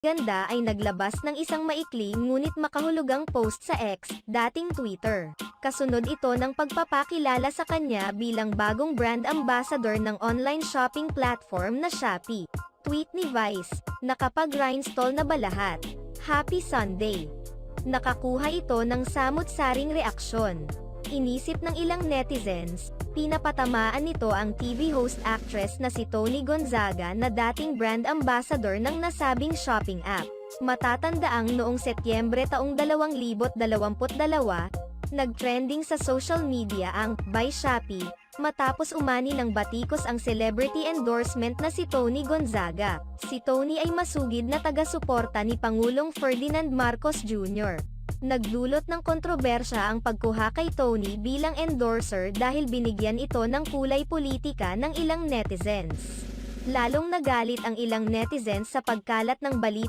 Ganda ay naglabas ng isang maikli ngunit makahulugang post sa X, dating Twitter. Kasunod ito ng pagpapakilala sa kanya bilang bagong brand ambassador ng online shopping platform na Shopee. Tweet ni Vice, nakapag-rhinestone na ba lahat? Happy Sunday! Nakakuha ito ng samut-saring reaksyon. Inisip ng ilang netizens, pinapatamaan nito ang TV host actress na si Toni Gonzaga na dating brand ambassador ng nasabing shopping app. Matatandaang noong Setyembre taong 2022, nag-trending sa social media ang By Shopee, matapos umani ng batikos ang celebrity endorsement na si Toni Gonzaga. Si Toni ay masugid na taga-suporta ni Pangulong Ferdinand Marcos Jr. Nagdulot ng kontrobersya ang pagkuha kay Toni bilang endorser dahil binigyan ito ng kulay politika ng ilang netizens. Lalong nagalit ang ilang netizens sa pagkalat ng balita